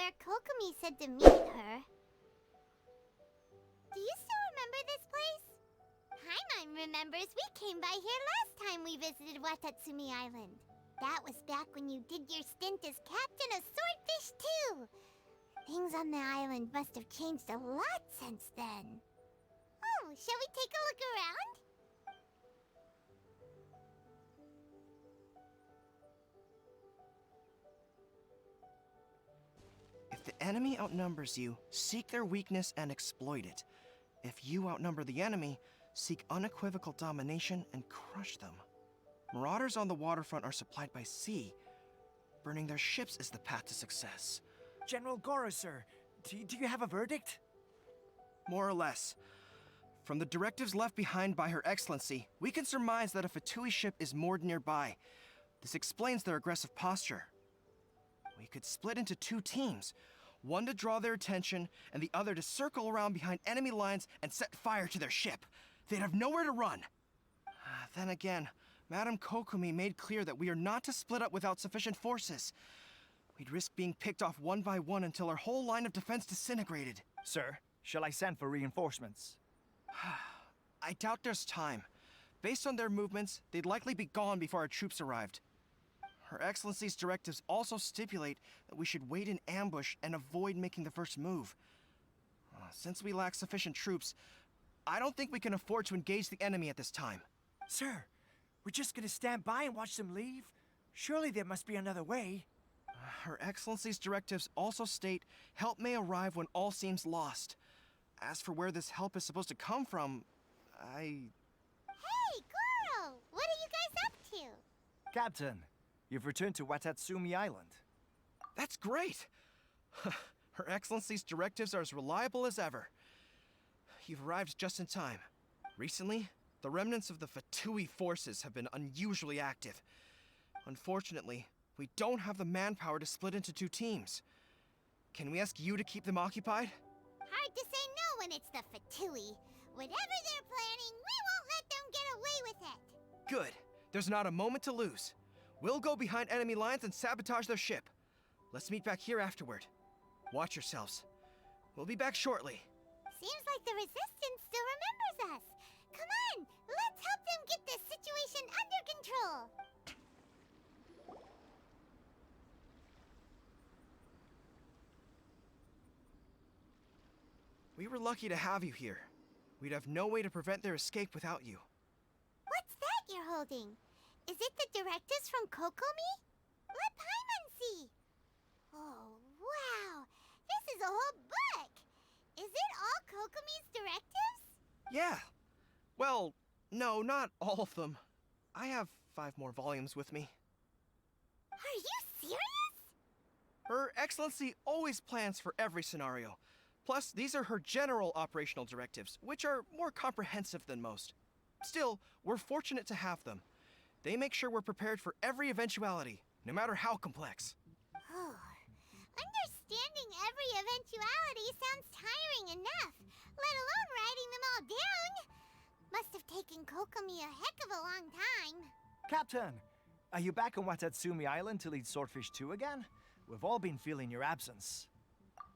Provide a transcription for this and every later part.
where Kokomi said to meet her. Do you still remember this place? Paimon remembers we came by here last time we visited Watatsumi Island. That was back when you did your stint as captain of Swordfish too. Things on the island must have changed a lot since then. Oh, shall we take a look around? If the enemy outnumbers you, seek their weakness and exploit it. If you outnumber the enemy, seek unequivocal domination and crush them. Marauders on the waterfront are supplied by sea. Burning their ships is the path to success. General Goro, sir, do you have a verdict? More or less. From the directives left behind by Her Excellency, we can surmise that a Fatui ship is moored nearby. This explains their aggressive posture. We could split into two teams, one to draw their attention, and the other to circle around behind enemy lines and set fire to their ship. They'd have nowhere to run. Then again, Madame Kokomi made clear that we are not to split up without sufficient forces. We'd risk being picked off one by one until our whole line of defense disintegrated. Sir, shall I send for reinforcements? I doubt there's time. Based on their movements, they'd likely be gone before our troops arrived. Her Excellency's directives also stipulate that we should wait in ambush and avoid making the first move. Since we lack sufficient troops, I don't think we can afford to engage the enemy at this time. Sir, we're just gonna stand by and watch them leave? Surely there must be another way. Her Excellency's directives also state help may arrive when all seems lost. As for where this help is supposed to come from, Hey, Goro! What are you guys up to? Captain, you've returned to Watatsumi Island. That's great! Her Excellency's directives are as reliable as ever. You've arrived just in time. Recently, the remnants of the Fatui forces have been unusually active. Unfortunately, we don't have the manpower to split into two teams. Can we ask you to keep them occupied? Hard to say no when it's the Fatui. Whatever they're planning, we won't let them get away with it. Good. There's not a moment to lose. We'll go behind enemy lines and sabotage their ship. Let's meet back here afterward. Watch yourselves. We'll be back shortly. Seems like the Resistance still remembers us. Come on, let's help them get this situation under control. We were lucky to have you here. We'd have no way to prevent their escape without you. What's that you're holding? Is it the directives from Kokomi? Let Paimon see. Oh, wow. This is a whole book. Is it all Kokomi's directives? Yeah. Well, no, not all of them. I have 5 more volumes with me. Are you serious? Her Excellency always plans for every scenario. Plus, these are her general operational directives, which are more comprehensive than most. Still, we're fortunate to have them. They make sure we're prepared for every eventuality, no matter how complex. Oh, understanding every eventuality sounds tiring enough, let alone writing them all down. Must have taken Kokomi a heck of a long time. Captain, are you back on Watatsumi Island to lead Swordfish 2 again? We've all been feeling your absence.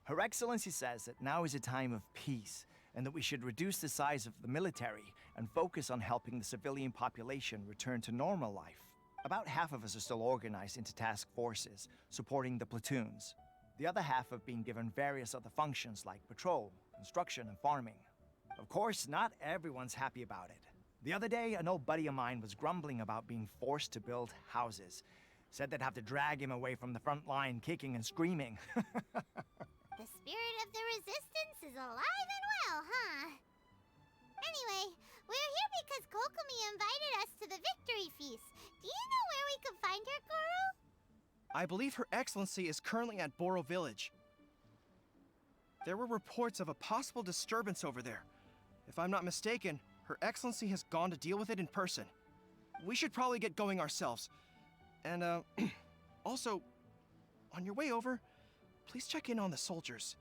Her Excellency says that now is a time of peace, and that we should reduce the size of the military and focus on helping the civilian population return to normal life. About half of us are still organized into task forces, supporting the platoons. The other half have been given various other functions like patrol, construction, and farming. Of course, not everyone's happy about it. The other day, an old buddy of mine was grumbling about being forced to build houses. Said they'd have to drag him away from the front line, kicking and screaming. The spirit of the Resistance is alive and well, huh? Anyway, we're here because Kokomi invited us to the Victory Feast. Do you know where we could find her, Goro? I believe Her Excellency is currently at Boro Village. There were reports of a possible disturbance over there. If I'm not mistaken, Her Excellency has gone to deal with it in person. We should probably get going ourselves. And, also, on your way over, please check in on the soldiers.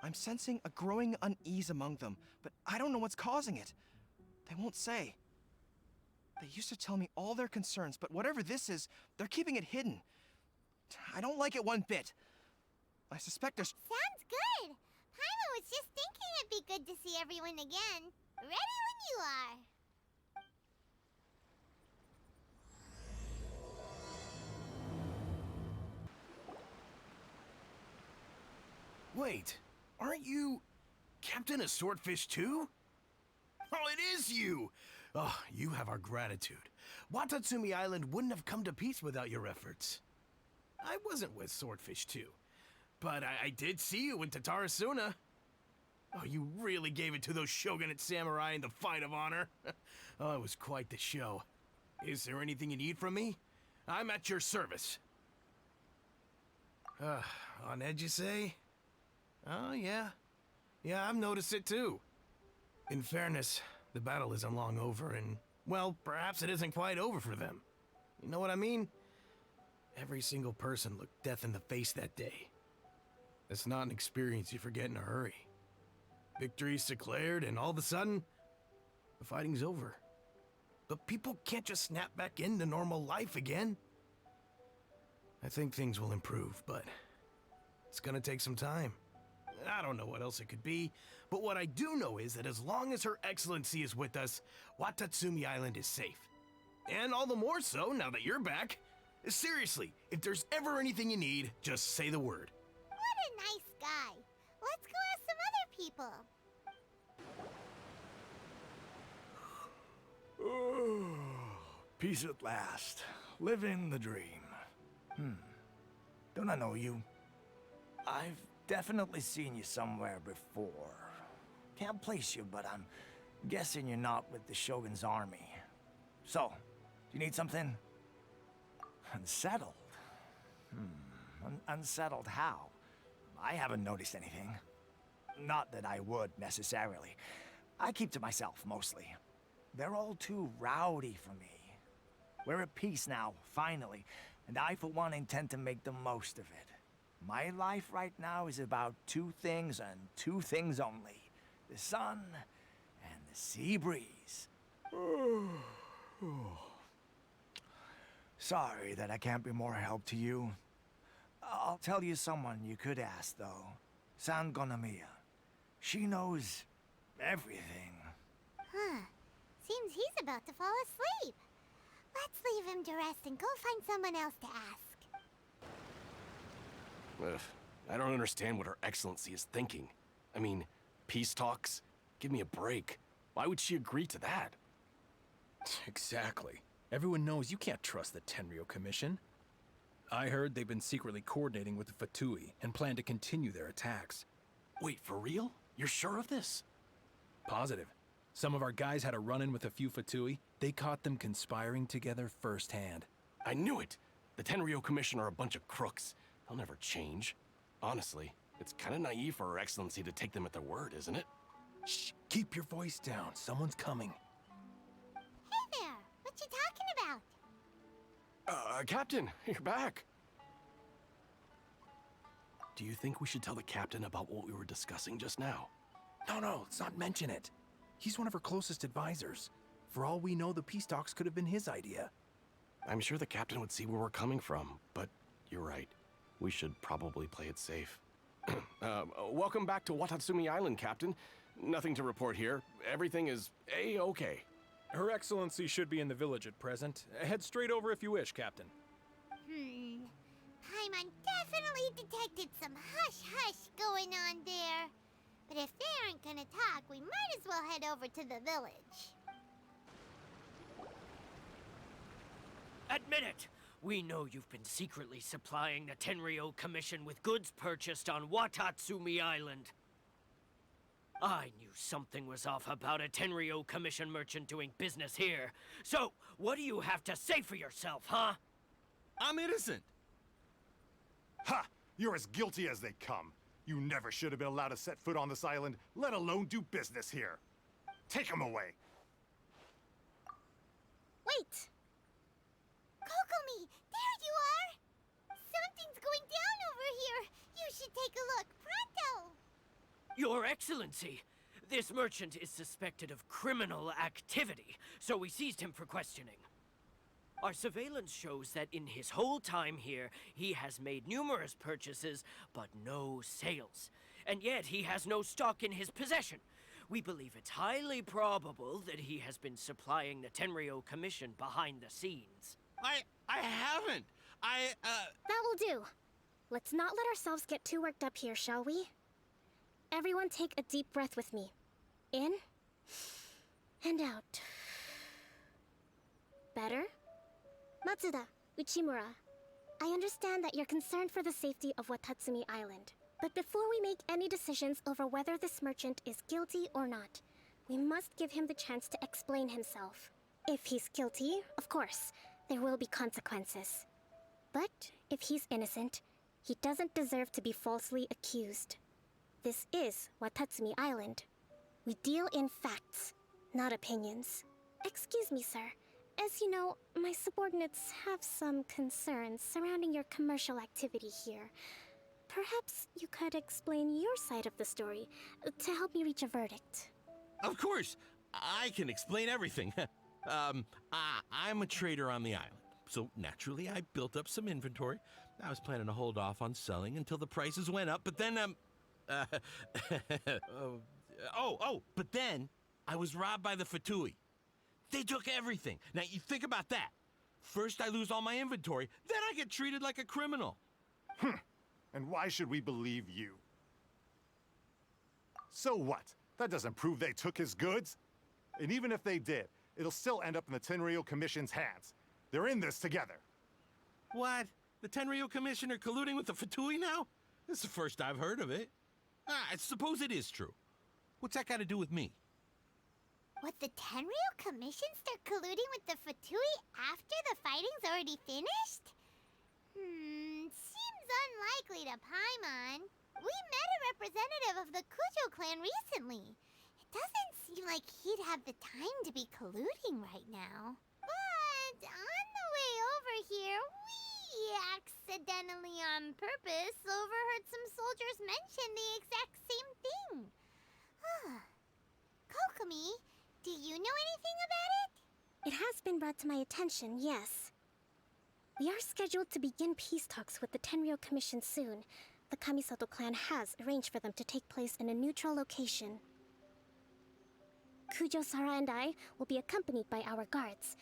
I'm sensing a growing unease among them, but I don't know what's causing it. They won't say. They used to tell me all their concerns, but whatever this is, they're keeping it hidden. I don't like it one bit. I suspect a... Sounds good. Paimon was just thinking it'd be good to see everyone again. Ready when you are. Wait, aren't you Captain of Swordfish too? Oh, it is you! Oh, you have our gratitude. Watatsumi Island wouldn't have come to peace without your efforts. I wasn't with Swordfish 2, but I did see you in Tatarasuna. Oh, you really gave it to those shogunate samurai in the fight of honor. Oh, it was quite the show. Is there anything you need from me? I'm at your service. On edge, you say? Oh, yeah. Yeah, I've noticed it too. In fairness, the battle isn't long over, and, well, perhaps it isn't quite over for them. You know what I mean? Every single person looked death in the face that day. It's not an experience you forget in a hurry. Victory's declared, and all of a sudden, the fighting's over. But people can't just snap back into normal life again. I think things will improve, but it's gonna take some time. I don't know what else it could be, but what I do know is that as long as Her Excellency is with us, Watatsumi Island is safe. And all the more so now that you're back. Seriously, if there's ever anything you need, just say the word. What a nice guy. Let's go ask some other people. Peace at last. Living the dream. Don't I know you? I've definitely seen you somewhere before. Can't place you, but I'm guessing you're not with the Shogun's army. So, do you need something? Unsettled? Unsettled how? I haven't noticed anything. Not that I would, necessarily. I keep to myself, mostly. They're all too rowdy for me. We're at peace now, finally, and I, for one, intend to make the most of it. My life right now is about two things and two things only. The sun and the sea breeze. Sorry that I can't be more help to you. I'll tell you someone you could ask, though. San Gonamiya. She knows everything. Huh. Seems he's about to fall asleep. Let's leave him to rest and go find someone else to ask. Ugh, I don't understand what Her Excellency is thinking. I mean, peace talks? Give me a break. Why would she agree to that? Exactly. Everyone knows you can't trust the Tenryo Commission. I heard they've been secretly coordinating with the Fatui and plan to continue their attacks. Wait, for real? You're sure of this? Positive. Some of our guys had a run-in with a few Fatui. They caught them conspiring together firsthand. I knew it! The Tenryo Commission are a bunch of crooks. They'll never change. Honestly, it's kind of naive for Her Excellency to take them at their word, isn't it? Shh, keep your voice down. Someone's coming. Hey there! What you talking about? Captain, you're back. Do you think we should tell the captain about what we were discussing just now? No, let's not mention it. He's one of our closest advisors. For all we know, the peace talks could have been his idea. I'm sure the captain would see where we're coming from, but you're right. We should probably play it safe. Welcome back to Watatsumi Island, Captain. Nothing to report here. Everything is A-okay. Her Excellency should be in the village at present. Head straight over if you wish, Captain. Paimon definitely detected some hush-hush going on there. But if they aren't gonna talk, we might as well head over to the village. Admit it! We know you've been secretly supplying the Tenryo Commission with goods purchased on Watatsumi Island. I knew something was off about a Tenryo Commission merchant doing business here. So, what do you have to say for yourself, huh? I'm innocent! Ha! You're as guilty as they come. You never should have been allowed to set foot on this island, let alone do business here. Take him away. Wait! Kokomi, there you are! Something's going down over here. You should take a look, pronto! Your Excellency, this merchant is suspected of criminal activity, so we seized him for questioning. Our surveillance shows that in his whole time here, he has made numerous purchases, but no sales. And yet he has no stock in his possession. We believe it's highly probable that he has been supplying the Tenryo Commission behind the scenes. I haven't. That will do. Let's not let ourselves get too worked up here, shall we? Everyone take a deep breath with me. In and out. Better? Matsuda, Uchimura, I understand that you're concerned for the safety of Watatsumi Island. But before we make any decisions over whether this merchant is guilty or not, we must give him the chance to explain himself. If he's guilty, of course, there will be consequences. But if he's innocent, he doesn't deserve to be falsely accused. This is Watatsumi Island. We deal in facts, not opinions. Excuse me, sir. As you know, my subordinates have some concerns surrounding your commercial activity here. Perhaps you could explain your side of the story to help me reach a verdict. Of course, I can explain everything. I'm a trader on the island, so naturally I built up some inventory. I was planning to hold off on selling until the prices went up, but then, but then I was robbed by the Fatui. They took everything. Now, you think about that. First, I lose all my inventory, then I get treated like a criminal. And why should we believe you? So what? That doesn't prove they took his goods. And even if they did, it'll still end up in the Tenryo Commission's hands. They're in this together. What? The Tenryo Commission are colluding with the Fatui now? This is the first I've heard of it. I suppose it is true. What's that got to do with me? What, the Tenryo Commission start colluding with the Fatui after the fighting's already finished? Seems unlikely to Paimon. We met a representative of the Kujo clan recently. It doesn't seem like he'd have the time to be colluding right now. But on the way over here, we accidentally on purpose overheard some soldiers mention the exact same thing. Kokomi, do you know anything about it? It has been brought to my attention, yes. We are scheduled to begin peace talks with the Tenryo Commission soon. The Kamisato clan has arranged for them to take place in a neutral location. Kujo-Sara and I will be accompanied by our guards.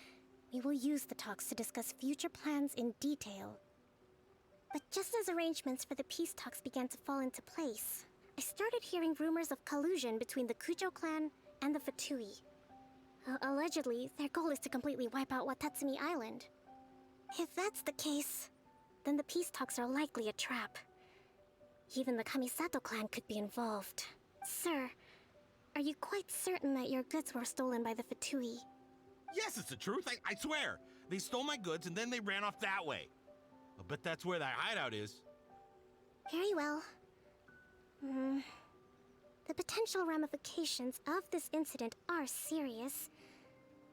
We will use the talks to discuss future plans in detail. But just as arrangements for the peace talks began to fall into place, I started hearing rumors of collusion between the Kujo clan and the Fatui. Allegedly, their goal is to completely wipe out Watatsumi Island. If that's the case, then the peace talks are likely a trap. Even the Kamisato clan could be involved. Sir, are you quite certain that your goods were stolen by the Fatui? Yes, it's the truth. I swear. They stole my goods and then they ran off that way. I bet that's where that hideout is. Very well. The potential ramifications of this incident are serious.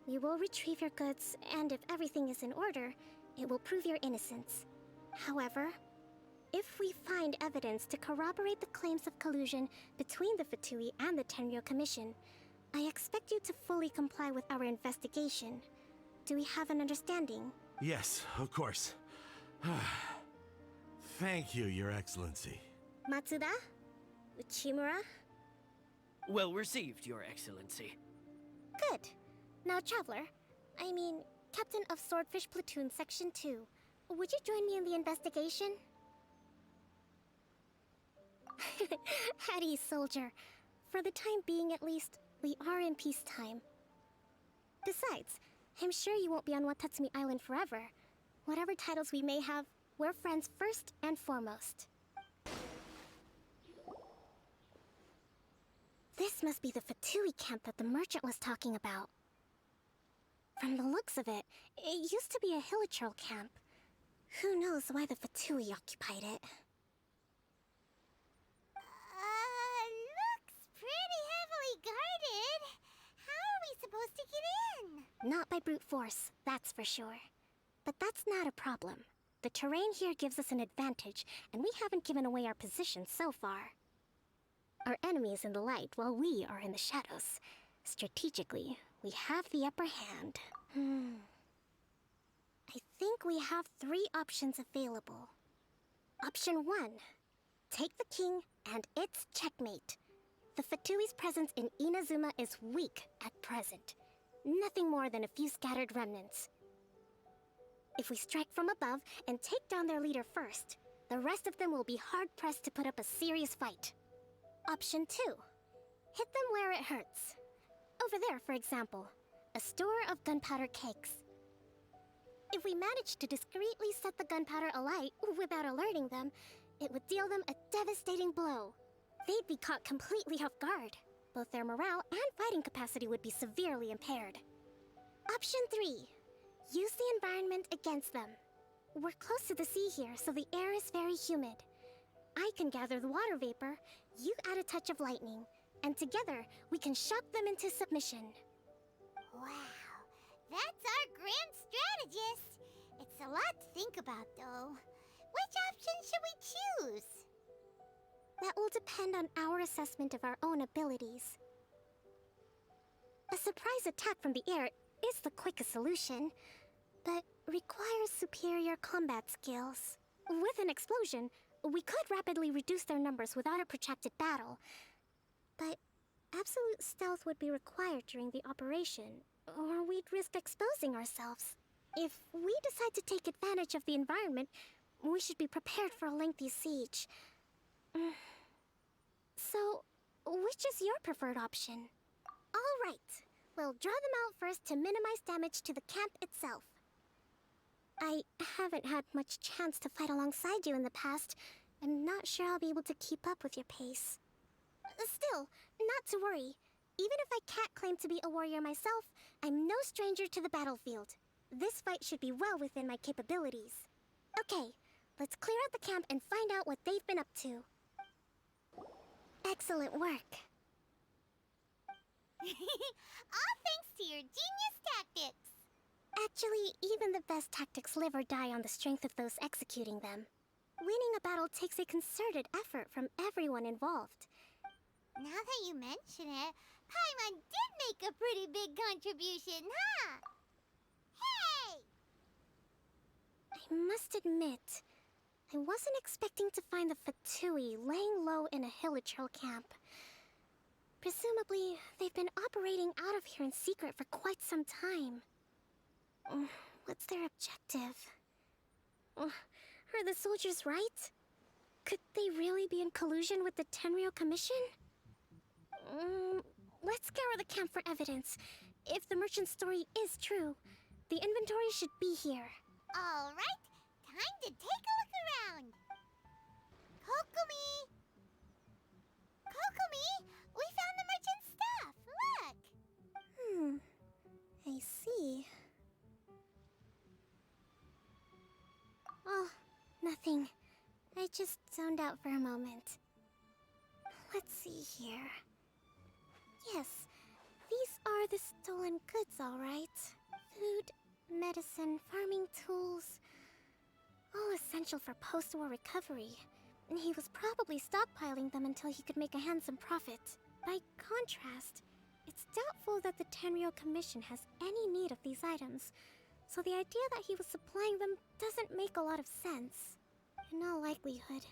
We will retrieve your goods, and if everything is in order, it will prove your innocence. However, if we find evidence to corroborate the claims of collusion between the Fatui and the Tenryo Commission, I expect you to fully comply with our investigation. Do we have an understanding? Yes, of course. Thank you, Your Excellency. Matsuda? Uchimura? Well received, Your Excellency. Good. Now, Traveler, Captain of Swordfish Platoon Section 2, would you join me in the investigation? Hattie, soldier. For the time being, at least, we are in peacetime. Besides, I'm sure you won't be on Watatsumi Island forever. Whatever titles we may have, we're friends first and foremost. This must be the Fatui camp that the merchant was talking about. From the looks of it, it used to be a Hilichurl camp. Who knows why the Fatui occupied it? Looks pretty heavily guarded. How are we supposed to get in? Not by brute force, that's for sure. But that's not a problem. The terrain here gives us an advantage, and we haven't given away our position so far. Our enemy is in the light, while we are in the shadows. Strategically, we have the upper hand. think we have 3 options available. Option 1. Take the king, and it's checkmate. The Fatui's presence in Inazuma is weak at present. Nothing more than a few scattered remnants. If we strike from above and take down their leader first, the rest of them will be hard-pressed to put up a serious fight. Option 2. Hit them where it hurts. Over there, for example, a store of gunpowder cakes. If we manage to discreetly set the gunpowder alight without alerting them, it would deal them a devastating blow. They'd be caught completely off guard. Both their morale and fighting capacity would be severely impaired. Option 3. Use the environment against them. We're close to the sea here, so the air is very humid. I can gather the water vapor, you add a touch of lightning, and together we can shock them into submission. Wow, that's our grand strategist. It's a lot to think about, though. Which option should we choose? That will depend on our assessment of our own abilities. A surprise attack from the air is the quickest solution, but requires superior combat skills. With an explosion, we could rapidly reduce their numbers without a protracted battle. But absolute stealth would be required during the operation, or we'd risk exposing ourselves. If we decide to take advantage of the environment, we should be prepared for a lengthy siege. So, which is your preferred option? All right, we'll draw them out first to minimize damage to the camp itself. I haven't had much chance to fight alongside you in the past. I'm not sure I'll be able to keep up with your pace. Still, not to worry. Even if I can't claim to be a warrior myself, I'm no stranger to the battlefield. This fight should be well within my capabilities. Okay, let's clear out the camp and find out what they've been up to. Excellent work. All thanks to your genius tactics. Actually, even the best tactics live or die on the strength of those executing them. Winning a battle takes a concerted effort from everyone involved. Now that you mention it, Paimon did make a pretty big contribution, huh? Hey! I must admit, I wasn't expecting to find the Fatui laying low in a Hilichurl camp. Presumably, they've been operating out of here in secret for quite some time. What's their objective? Are the soldiers right? Could they really be in collusion with the Tenryou Commission? Let's scour the camp for evidence. If the merchant's story is true, the inventory should be here. All right, time to take a look around. Kokumi! Kokumi, we found the merchant's stuff. Look. I see. Oh, nothing. I just zoned out for a moment. Let's see here. Yes, these are the stolen goods, all right. Food, medicine, farming tools. All essential for post-war recovery. And he was probably stockpiling them until he could make a handsome profit. By contrast, it's doubtful that the Tenryou Commission has any need of these items, so the idea that he was supplying them doesn't make a lot of sense. In all likelihood,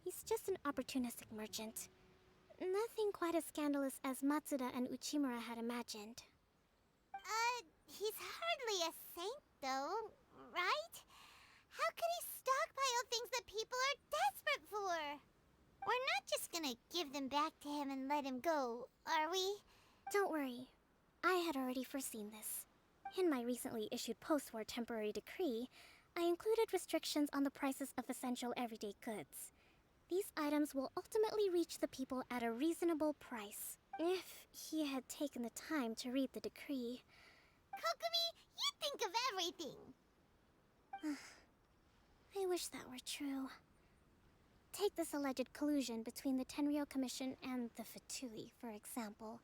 he's just an opportunistic merchant. Nothing quite as scandalous as Matsuda and Uchimura had imagined. He's hardly a saint, though, right? How could he stockpile things that people are desperate for? We're not just gonna give them back to him and let him go, are we? Don't worry. I had already foreseen this. In my recently issued post-war temporary decree, I included restrictions on the prices of essential everyday goods. These items will ultimately reach the people at a reasonable price. If he had taken the time to read the decree... Kokumi, you think of everything! I wish that were true. Take this alleged collusion between the Tenryou Commission and the Fatui, for example.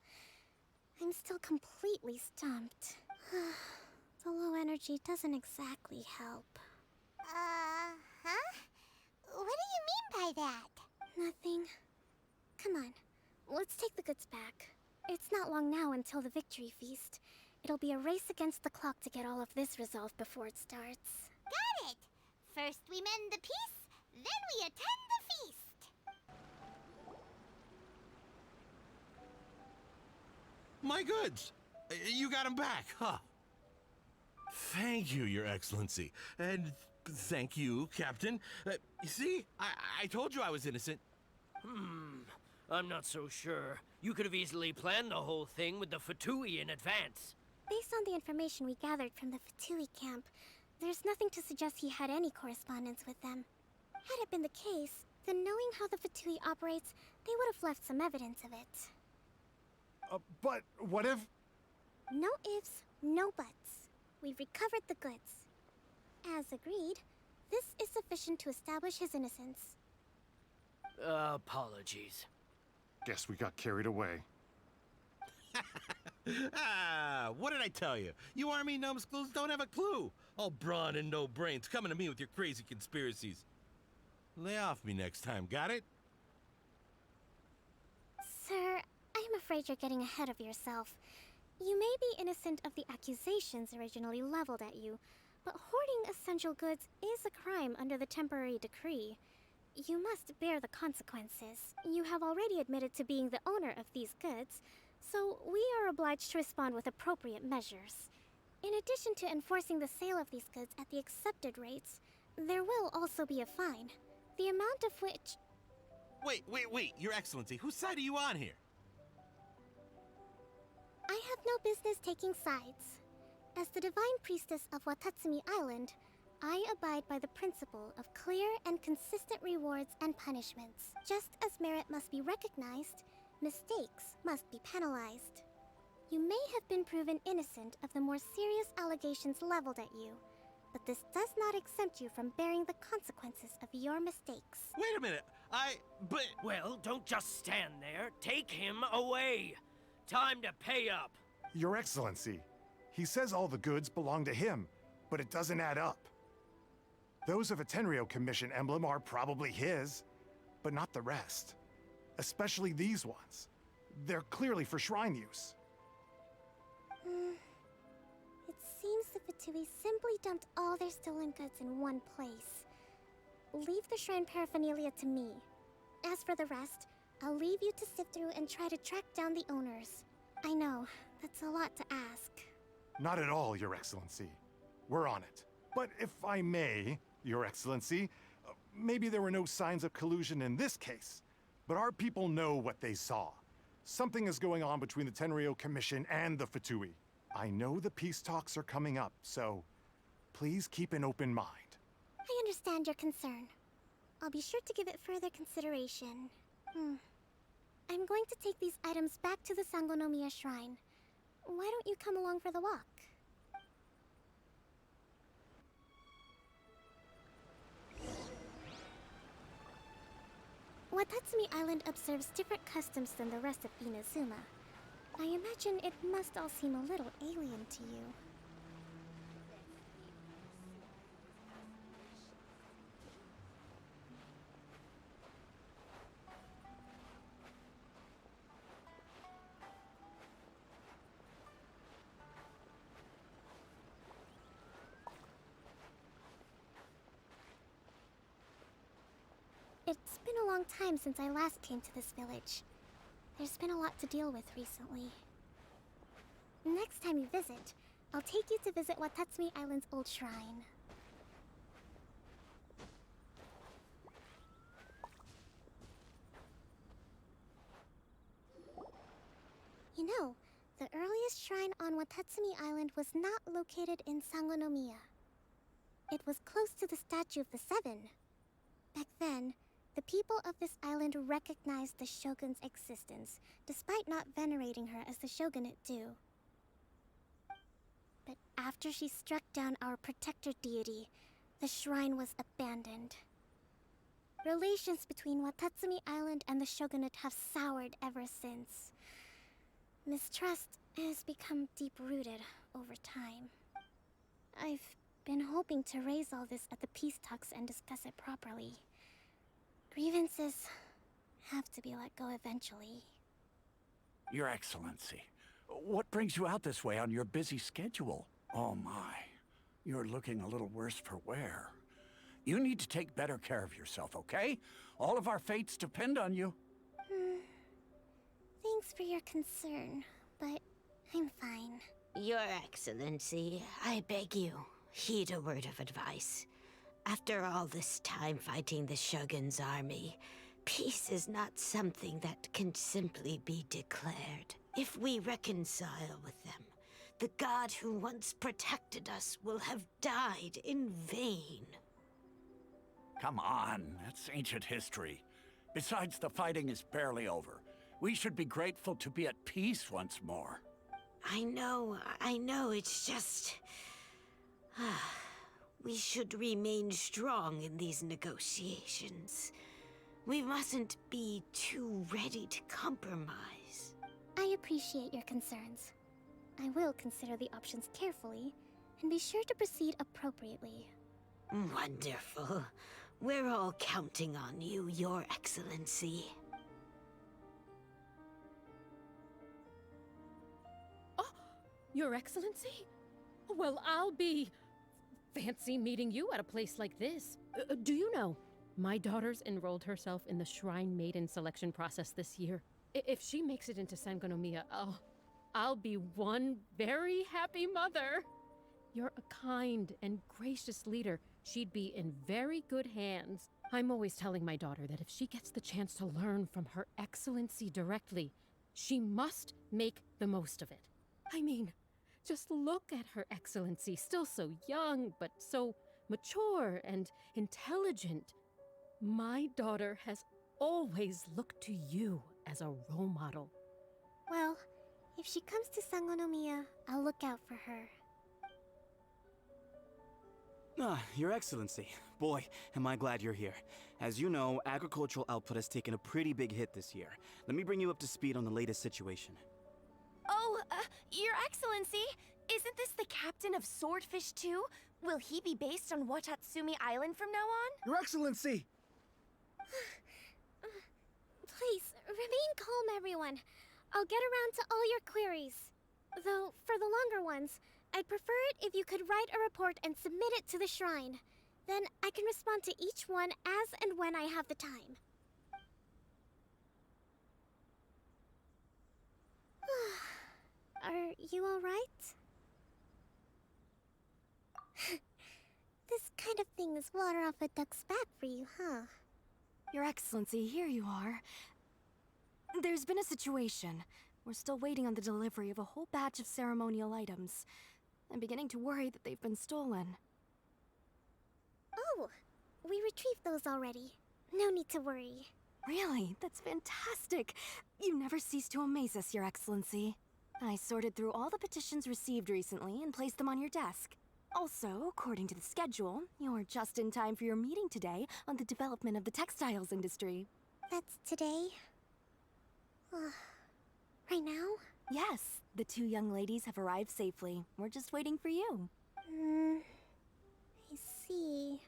I'm still completely stumped. The low energy doesn't exactly help. Huh? What do you mean by that? Nothing. Come on, let's take the goods back. It's not long now until the victory feast. It'll be a race against the clock to get all of this resolved before it starts. got it! First we mend the peace, then we attend the feast! My goods! You got them back, huh? Thank you, Your Excellency. And thank you, Captain. You see, I told you I was innocent. I'm not so sure. You could have easily planned the whole thing with the Fatui in advance. Based on the information we gathered from the Fatui camp, there's nothing to suggest he had any correspondence with them. Had it been the case, then knowing how the Fatui operates, they would have left some evidence of it. But what if... No ifs, no buts. We've recovered the goods. As agreed, this is sufficient to establish his innocence. Apologies. Guess we got carried away. What did I tell you? You army numbskulls don't have a clue. All brawn and no brains coming to me with your crazy conspiracies. Lay off me next time, got it? Sir, I'm afraid you're getting ahead of yourself. You may be innocent of the accusations originally leveled at you, but hoarding essential goods is a crime under the temporary decree. You must bear the consequences. You have already admitted to being the owner of these goods, so we are obliged to respond with appropriate measures. In addition to enforcing the sale of these goods at the accepted rates, there will also be a fine, the amount of which... Wait, Your Excellency, whose side are you on here? I have no business taking sides. As the Divine Priestess of Watatsumi Island, I abide by the principle of clear and consistent rewards and punishments. Just as merit must be recognized, mistakes must be penalized. You may have been proven innocent of the more serious allegations leveled at you, but this does not exempt you from bearing the consequences of your mistakes. Wait a minute, but... Well, don't just stand there. Take him away. Time to pay up. Your Excellency, he says all the goods belong to him, but it doesn't add up. Those of a Tenryo Commission emblem are probably his, but not the rest. Especially these ones. They're clearly for shrine use. It seems the Fatui simply dumped all their stolen goods in one place. Leave the shrine paraphernalia to me. As for the rest, I'll leave you to sift through and try to track down the owners. I know, that's a lot to ask. Not at all, Your Excellency. We're on it. But if I may, Your Excellency, maybe there were no signs of collusion in this case, but our people know what they saw. Something is going on between the Tenryo Commission and the Fatui. I know the peace talks are coming up, so please keep an open mind. I understand your concern. I'll be sure to give it further consideration. I'm going to take these items back to the Sangonomiya Shrine. Why don't you come along for the walk? Watatsumi Island observes different customs than the rest of Inazuma. I imagine it must all seem a little alien to you. It's been a long time since I last came to this village. There's been a lot to deal with recently. Next time you visit, I'll take you to visit Watatsumi Island's old shrine. You know, the earliest shrine on Watatsumi Island was not located in Sangonomiya. It was close to the Statue of the Seven. Back then, the people of this island recognized the shogun's existence, despite not venerating her as the shogunate do. But after she struck down our protector deity, the shrine was abandoned. Relations between Watatsumi Island and the shogunate have soured ever since. Mistrust has become deep-rooted over time. I've been hoping to raise all this at the peace talks and discuss it properly. Grievances have to be let go eventually. Your Excellency, what brings you out this way on your busy schedule? Oh my. You're looking a little worse for wear. You need to take better care of yourself, okay? All of our fates depend on you. Thanks for your concern, but I'm fine. Your Excellency, I beg you, heed a word of advice. After all this time fighting the Shogun's army, peace is not something that can simply be declared. If we reconcile with them, the god who once protected us will have died in vain. Come on, that's ancient history. Besides, the fighting is barely over. We should be grateful to be at peace once more. I know, it's just... we should remain strong in these negotiations. We mustn't be too ready to compromise. I appreciate your concerns. I will consider the options carefully, and be sure to proceed appropriately. Wonderful. We're all counting on you, Your Excellency. Your Excellency? Well, I'll be... fancy meeting you at a place like this. Do you know, my daughter's enrolled herself in the Shrine Maiden selection process this year. If she makes it into Sangonomiya, I'll be one very happy mother. You're a kind and gracious leader. She'd be in very good hands. I'm always telling my daughter that if she gets the chance to learn from Her Excellency directly, she must make the most of it. I mean, just look at Her Excellency, still so young, but so mature and intelligent. My daughter has always looked to you as a role model. Well, if she comes to Sangonomiya, I'll look out for her. Your Excellency. Boy, am I glad you're here. As you know, agricultural output has taken a pretty big hit this year. Let me bring you up to speed on the latest situation. Oh, Your Excellency, isn't this the captain of Swordfish 2? Will he be based on Watatsumi Island from now on? Your Excellency! Please, remain calm, everyone. I'll get around to all your queries. Though, for the longer ones, I'd prefer it if you could write a report and submit it to the shrine. Then I can respond to each one as and when I have the time. Are you alright? This kind of thing is water off a duck's back for you, huh? Your Excellency, here you are. There's been a situation. We're still waiting on the delivery of a whole batch of ceremonial items. I'm beginning to worry that they've been stolen. Oh, we retrieved those already. No need to worry. Really? That's fantastic. You never cease to amaze us, Your Excellency. I sorted through all the petitions received recently and placed them on your desk. Also, according to the schedule, you're just in time for your meeting today on the development of the textiles industry. That's today? Right now? Yes, the two young ladies have arrived safely. We're just waiting for you. I see.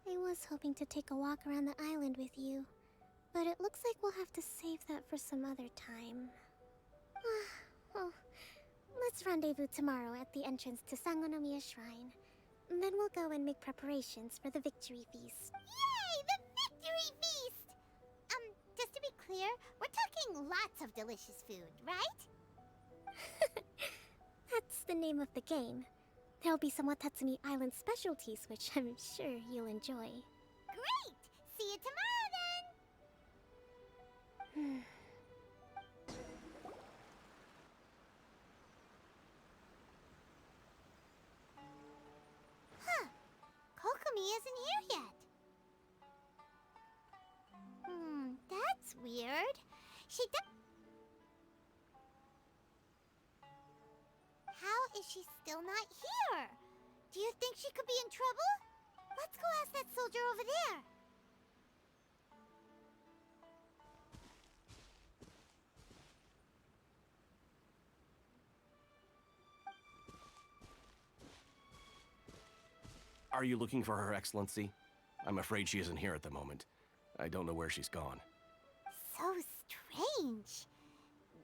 I was hoping to take a walk around the island with you, but it looks like we'll have to save that for some other time. Well, let's rendezvous tomorrow at the entrance to Sangonomiya Shrine. Then we'll go and make preparations for the victory feast. Yay! The victory feast! Just to be clear, we're talking lots of delicious food, right? That's the name of the game. There'll be some Watatsumi Island specialties, which I'm sure you'll enjoy. Great! See you tomorrow, then! Huh. Kokomi isn't here yet. That's weird. How is she still not here? Do you think she could be in trouble? Let's go ask that soldier over there. Are you looking for Her Excellency? I'm afraid she isn't here at the moment. I don't know where she's gone. So strange.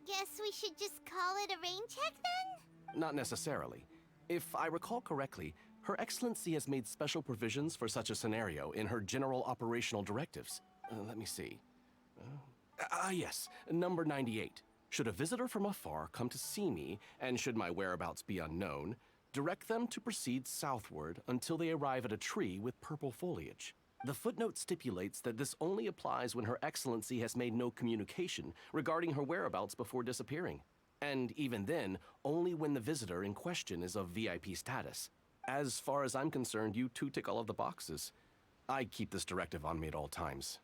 Guess we should just call it a rain check then? Not necessarily. If I recall correctly, Her Excellency has made special provisions for such a scenario in her general operational directives. Let me see. Yes, number 98. Should a visitor from afar come to see me, and should my whereabouts be unknown, direct them to proceed southward until they arrive at a tree with purple foliage. The footnote stipulates that this only applies when Her Excellency has made no communication regarding her whereabouts before disappearing. And even then, only when the visitor in question is of VIP status. As far as I'm concerned, you two tick all of the boxes. I keep this directive on me at all times.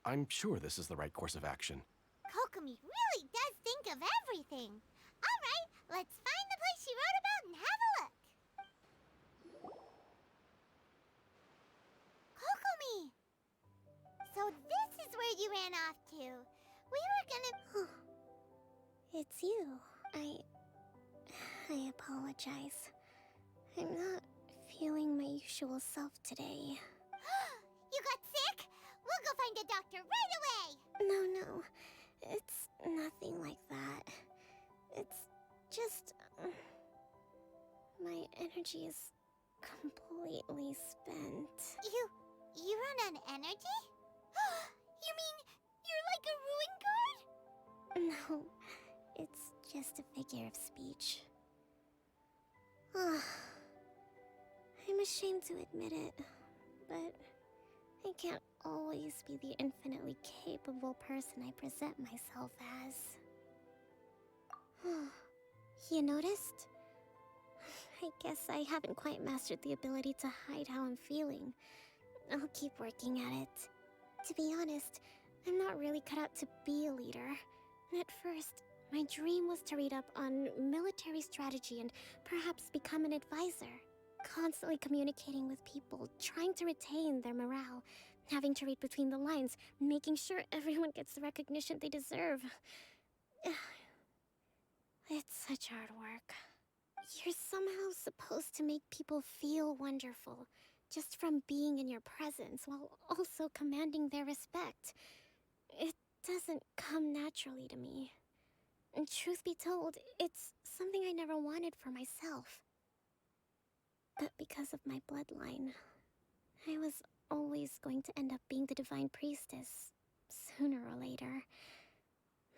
I'm sure this is the right course of action. Kokomi really does think of everything. All right, let's find the place she wrote about and have a look. Kokomi! So this is where you ran off to. We were gonna... It's you. I apologize. I'm not feeling my usual self today. You got sick? We'll go find a doctor right away! No. It's nothing like that. It's just... my energy is completely spent. You run on energy? You mean you're like a ruin guard? No, it's just a figure of speech. I'm ashamed to admit it, but I can't always be the infinitely capable person I present myself as. You noticed? I guess I haven't quite mastered the ability to hide how I'm feeling. I'll keep working at it. To be honest, I'm not really cut out to be a leader. At first, my dream was to read up on military strategy and perhaps become an advisor. Constantly communicating with people, trying to retain their morale, having to read between the lines, making sure everyone gets the recognition they deserve. It's such hard work. You're somehow supposed to make people feel wonderful, just from being in your presence, while also commanding their respect. It doesn't come naturally to me. And truth be told, it's something I never wanted for myself. But because of my bloodline, I was always going to end up being the Divine Priestess, sooner or later.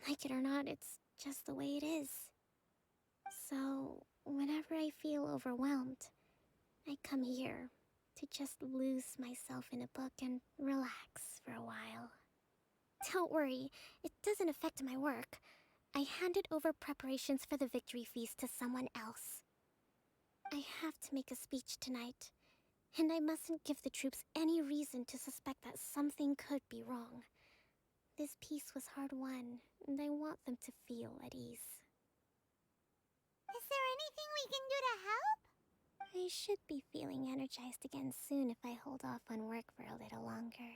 Like it or not, it's just the way it is. So, whenever I feel overwhelmed, I come here to just lose myself in a book and relax for a while. Don't worry, it doesn't affect my work. I handed over preparations for the victory feast to someone else. I have to make a speech tonight, and I mustn't give the troops any reason to suspect that something could be wrong. This peace was hard-won, and I want them to feel at ease. Is there anything we can do to help? I should be feeling energized again soon if I hold off on work for a little longer.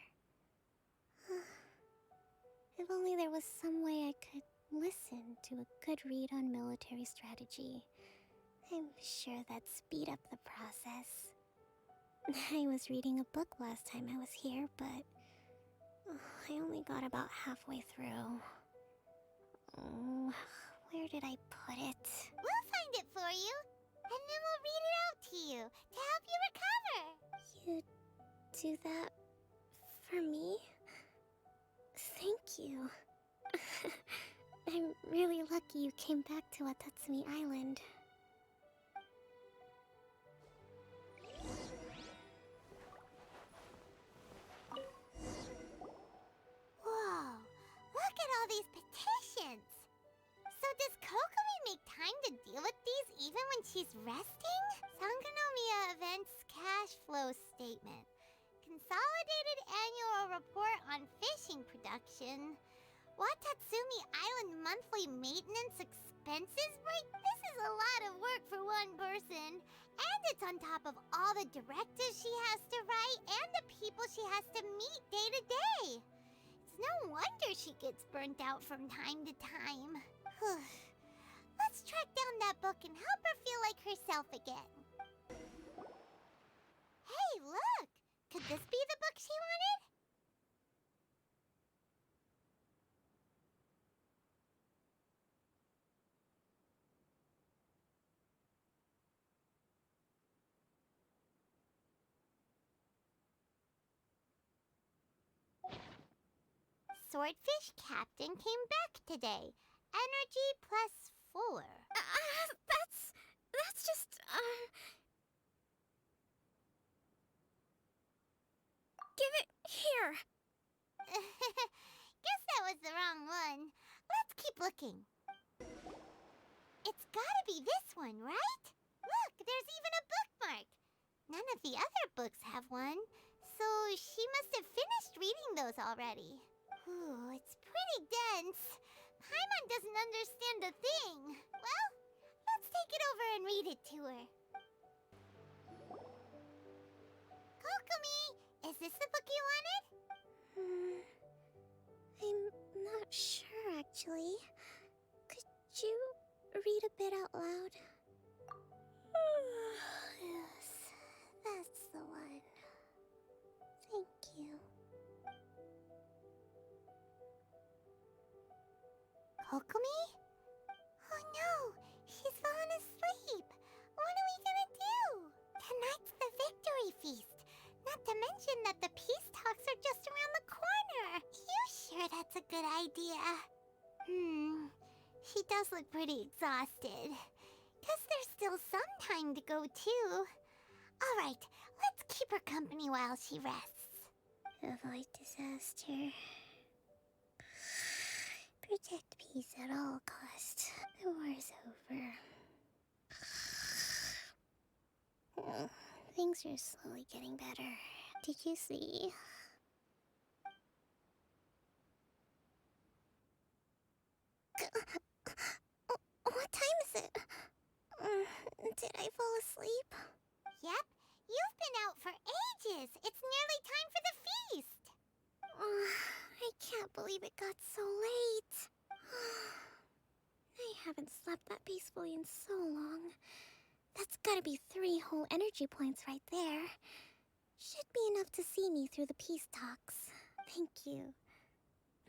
If only there was some way I could listen to a good read on military strategy. I'm sure that'd speed up the process. I was reading a book last time I was here, but I only got about halfway through. Oh, where did I put it? We'll find it for you, and then we'll read it out to you to help you recover. You do that for me? Thank you. I'm really lucky you came back to Watatsumi Island. Whoa, look at all these petitions. So does Kokomi make time to deal with these even when she's resting? Sangonomiya Events Cash Flow Statement. Consolidated Annual Report on Fishing Production. Watatsumi Island Monthly Maintenance Expenses break? This is a lot of work for one person. And it's on top of all the directives she has to write and the people she has to meet day to day. It's no wonder she gets burnt out from time to time. Let's track down that book and help her feel like herself again. Hey, look! Could this be the book she wanted? swordfish captain came back today. Energy +4. That's just, Give it here! Guess that was the wrong one. Let's keep looking. It's gotta be this one, right? Look, there's even a bookmark. None of the other books have one, so she must have finished reading those already. Ooh, it's pretty dense. Paimon doesn't understand a thing. Well, let's take it over and read it to her. Kokumi, is this the book you wanted? I'm not sure, actually. Could you read a bit out loud? Yes, that's the one. Thank you. Kokumi? Oh no, she's fallen asleep. What are we gonna do? Tonight's the victory feast. Not to mention that the peace talks are just around the corner. You sure that's a good idea? She does look pretty exhausted. Guess there's still some time to go, too. All right, let's keep her company while she rests. Avoid disaster. Protect peace at all costs. The war's over. Things are slowly getting better. Did you see? What time is it? Did I fall asleep? Yep, you've been out for ages. It's nearly time for the feast. I can't believe it got so late. I haven't slept that peacefully in so long. That's gotta be 3 whole energy points right there. Should be enough to see me through the peace talks. Thank you.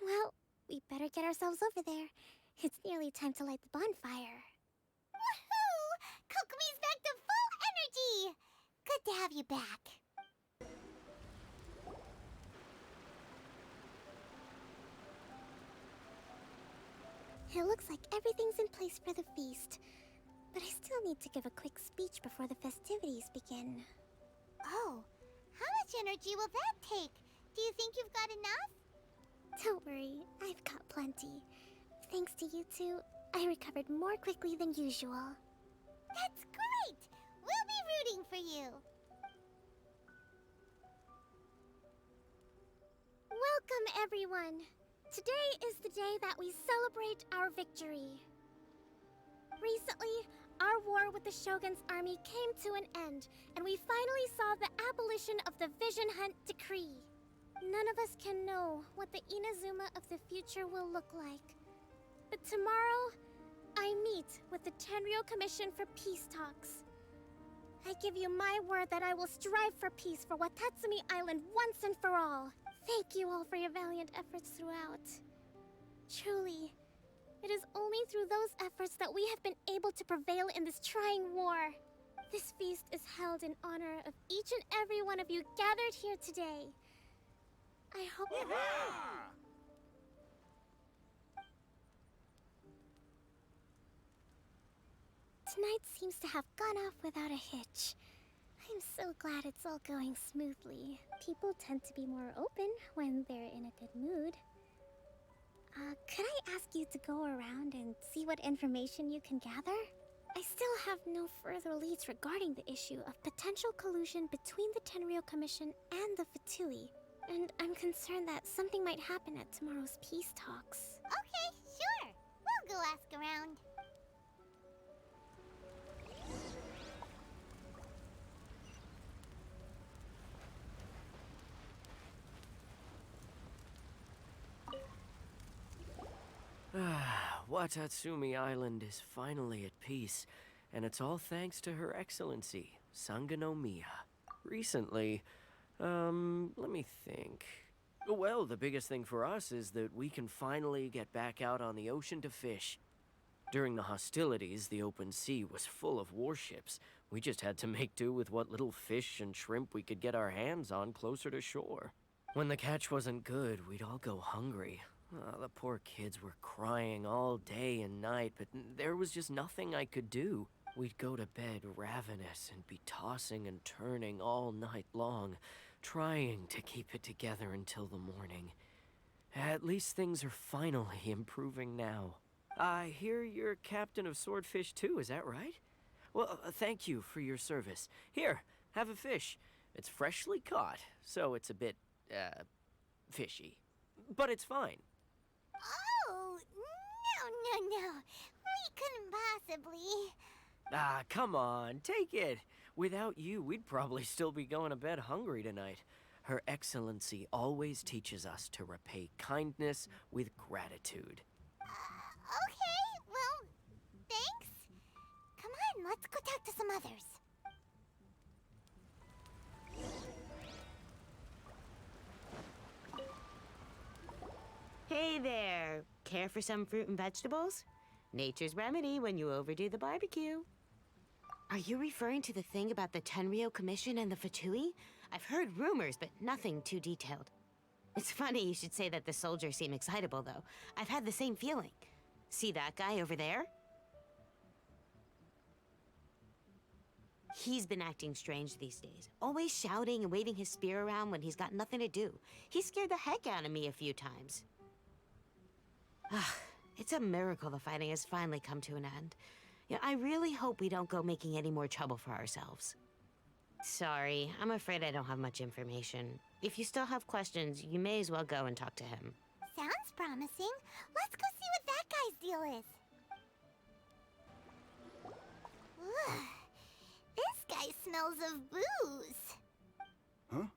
Well, we better get ourselves over there. It's nearly time to light the bonfire. Woohoo! Kokomi's back to full energy! Good to have you back. It looks like everything's in place for the feast. But I still need to give a quick speech before the festivities begin. Oh, how much energy will that take? Do you think you've got enough? Don't worry, I've got plenty. Thanks to you two, I recovered more quickly than usual. That's great! We'll be rooting for you. Welcome, everyone! Today is the day that we celebrate our victory. Recently, our war with the Shogun's army came to an end, and we finally saw the abolition of the Vision Hunt Decree. None of us can know what the Inazuma of the future will look like. But tomorrow, I meet with the Tenryou Commission for peace talks. I give you my word that I will strive for peace for Watatsumi Island once and for all. Thank you all for your valiant efforts throughout. Truly, it is only through those efforts that we have been able to prevail in this trying war. This feast is held in honor of each and every one of you gathered here today. I hope Tonight seems to have gone off without a hitch. I'm so glad it's all going smoothly. People tend to be more open when they're in a good mood. Could I ask you to go around and see what information you can gather? I still have no further leads regarding the issue of potential collusion between the Tenryou Commission and the Fatui, and I'm concerned that something might happen at tomorrow's peace talks. Okay, sure. We'll go ask around. Watatsumi Island is finally at peace, and it's all thanks to Her Excellency, Sangonomiya. Recently, let me think. Well, the biggest thing for us is that we can finally get back out on the ocean to fish. During the hostilities, the open sea was full of warships. We just had to make do with what little fish and shrimp we could get our hands on closer to shore. When the catch wasn't good, we'd all go hungry, The poor kids were crying all day and night, but there was just nothing I could do. We'd go to bed ravenous and be tossing and turning all night long, trying to keep it together until the morning. At least things are finally improving now. I hear you're captain of Swordfish too, is that right? Well, thank you for your service. Here, have a fish. It's freshly caught, so it's a bit, fishy. But it's fine. Oh, no. We couldn't possibly. Ah, come on, take it. Without you, we'd probably still be going to bed hungry tonight. Her Excellency always teaches us to repay kindness with gratitude. Okay, well, thanks. Come on, let's go talk to some others. Hey there! Care for some fruit and vegetables? Nature's remedy when you overdo the barbecue. Are you referring to the thing about the Tenryo Commission and the Fatui? I've heard rumors, but nothing too detailed. It's funny you should say that the soldiers seem excitable, though. I've had the same feeling. See that guy over there? He's been acting strange these days. Always shouting and waving his spear around when he's got nothing to do. He scared the heck out of me a few times. It's a miracle the fighting has finally come to an end. Yeah, I really hope we don't go making any more trouble for ourselves. Sorry, I'm afraid I don't have much information. If you still have questions, you may as well go and talk to him. Sounds promising. Let's go see what that guy's deal is. Ugh. This guy smells of booze. Huh?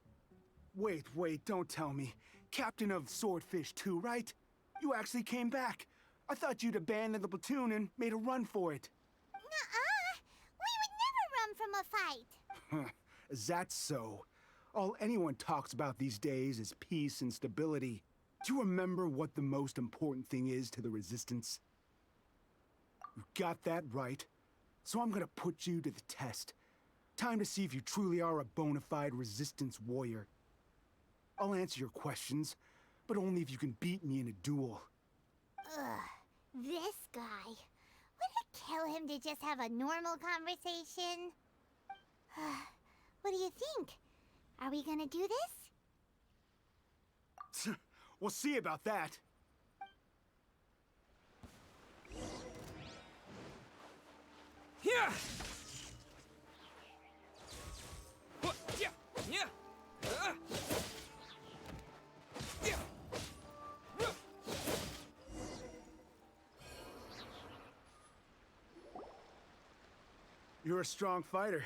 Wait, don't tell me. Captain of Swordfish too, right? You actually came back. I thought you'd abandoned the platoon and made a run for it. Nuh-uh. We would never run from a fight. Is that so? All anyone talks about these days is peace and stability. Do you remember what the most important thing is to the Resistance? You got that right. So I'm gonna put you to the test. Time to see if you truly are a bona fide Resistance warrior. I'll answer your questions, but only if you can beat me in a duel. Ugh, this guy. Would it kill him to just have a normal conversation? What do you think? Are we gonna do this? We'll see about that. Yeah! Yeah! Yeah! Yeah! You're a strong fighter.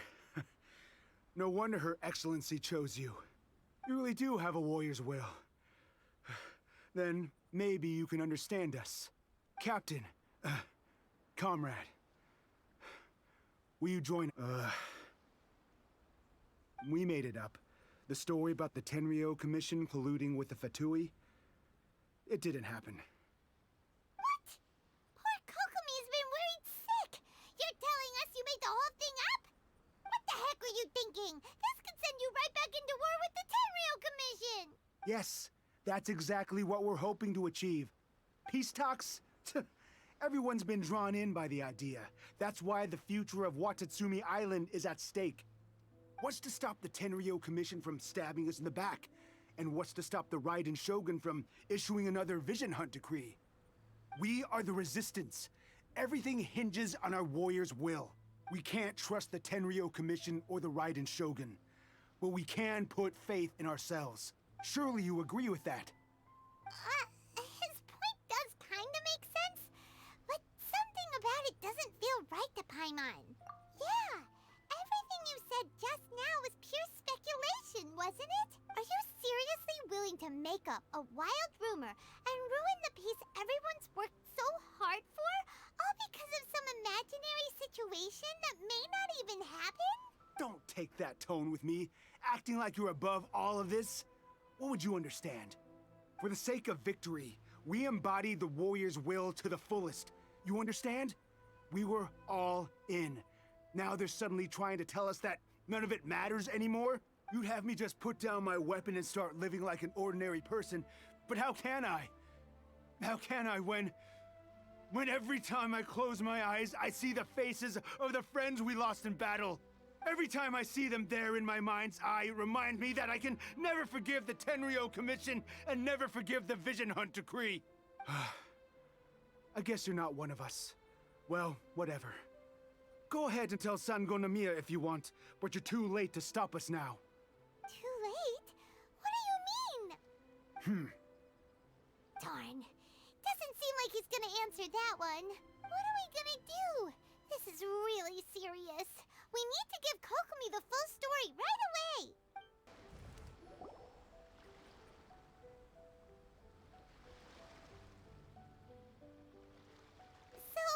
No wonder Her Excellency chose you. You really do have a warrior's will. Then maybe you can understand us. Captain, comrade, will you join? We made it up. The story about the Tenryo Commission colluding with the Fatui, it didn't happen. What? Poor Kokomi's been worried sick. You're telling us you made the whole thing up? What the heck were you thinking? This could send you right back into war with the Tenryo Commission. Yes, that's exactly what we're hoping to achieve. Peace talks? Everyone's been drawn in by the idea. That's why the future of Watatsumi Island is at stake. What's to stop the Tenryo Commission from stabbing us in the back? And what's to stop the Raiden Shogun from issuing another Vision Hunt decree? We are the Resistance. Everything hinges on our warrior's will. We can't trust the Tenryo Commission or the Raiden Shogun, but we can put faith in ourselves. Surely you agree with that? His point does kinda make sense, but something about it doesn't feel right to Paimon. Yeah, everything you said just now was pure speculation, wasn't it? Are you seriously willing to make up a wild rumor and ruin the peace everyone's worked so hard for, all because of some imaginary situation that may not even happen? Don't take that tone with me, acting like you're above all of this. What would you understand? For the sake of victory, we embodied the warrior's will to the fullest. You understand? We were all in. Now they're suddenly trying to tell us that none of it matters anymore? You'd have me just put down my weapon and start living like an ordinary person, but how can I? How can I when every time I close my eyes, I see the faces of the friends we lost in battle? Every time I see them there in my mind's eye, it reminds me that I can never forgive the Tenryo Commission and never forgive the Vision Hunt Decree. I guess you're not one of us. Well, whatever. Go ahead and tell Sango Namiya if you want, but you're too late to stop us now. Too late? What do you mean? Darn. Doesn't seem like he's gonna answer that one. What are we gonna do? This is really serious. We need to give Kokomi the full story right away. So,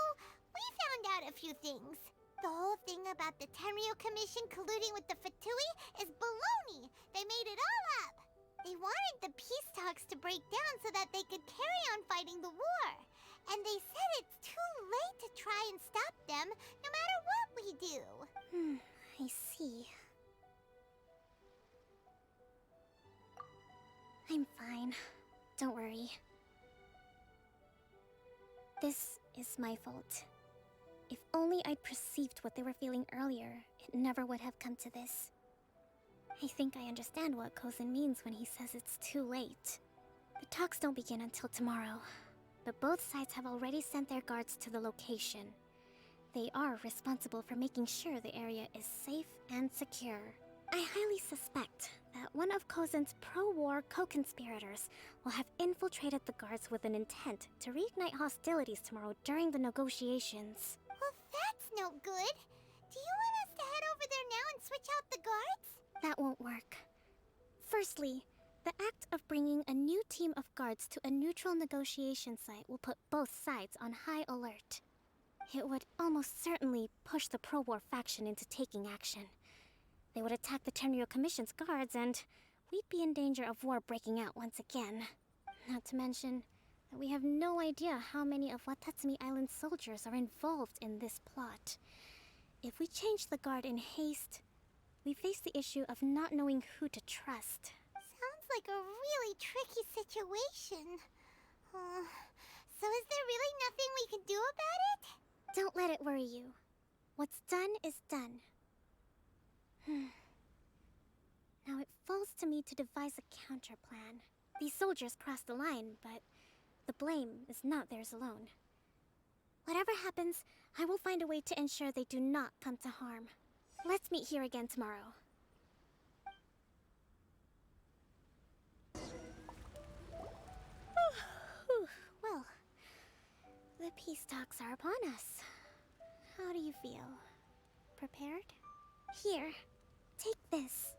we found out a few things. The whole thing about the Tenryo Commission colluding with the Fatui is baloney. They made it all up. They wanted the peace talks to break down so that they could carry on fighting the war. And they said it's too late to try and stop them, no matter what we do. I see. I'm fine. Don't worry. This is my fault. If only I'd perceived what they were feeling earlier, it never would have come to this. I think I understand what Kozin means when he says it's too late. The talks don't begin until tomorrow, but both sides have already sent their guards to the location. They are responsible for making sure the area is safe and secure. I highly suspect that one of Kozin's pro-war co-conspirators will have infiltrated the guards with an intent to reignite hostilities tomorrow during the negotiations. Well, that's no good. Do you want us to head over there now and switch out the guards? That won't work. Firstly, the act of bringing a new team of guards to a neutral negotiation site will put both sides on high alert. It would almost certainly push the pro-war faction into taking action. They would attack the Tenryo Commission's guards, and we'd be in danger of war breaking out once again. Not to mention that we have no idea how many of Watatsumi Island's soldiers are involved in this plot. If we change the guard in haste, we face the issue of not knowing who to trust. Sounds like a really tricky situation. So is there really nothing we can do about it? Don't let it worry you. What's done is done. Now it falls to me to devise a counter plan. These soldiers crossed the line, but the blame is not theirs alone. Whatever happens, I will find a way to ensure they do not come to harm. Let's meet here again tomorrow. Well, the peace talks are upon us. How do you feel? Prepared? Here, take this.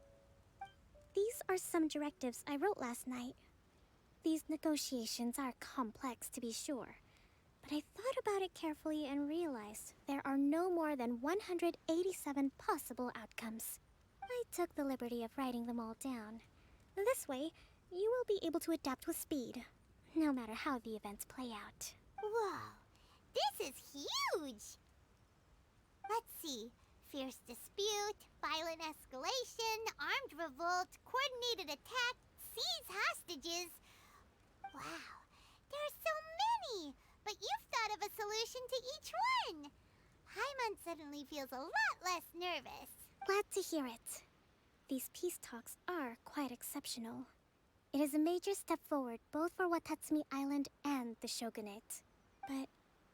These are some directives I wrote last night. These negotiations are complex, to be sure, but I thought about it carefully and realized there are no more than 187 possible outcomes. I took the liberty of writing them all down. This way, you will be able to adapt with speed, no matter how the events play out. Whoa, this is huge! Let's see. Fierce dispute, violent escalation, armed revolt, coordinated attack, seize hostages. Wow, there are so many! But you've thought of a solution to each one! Paimon suddenly feels a lot less nervous. Glad to hear it. These peace talks are quite exceptional. It is a major step forward both for Watatsumi Island and the Shogunate. But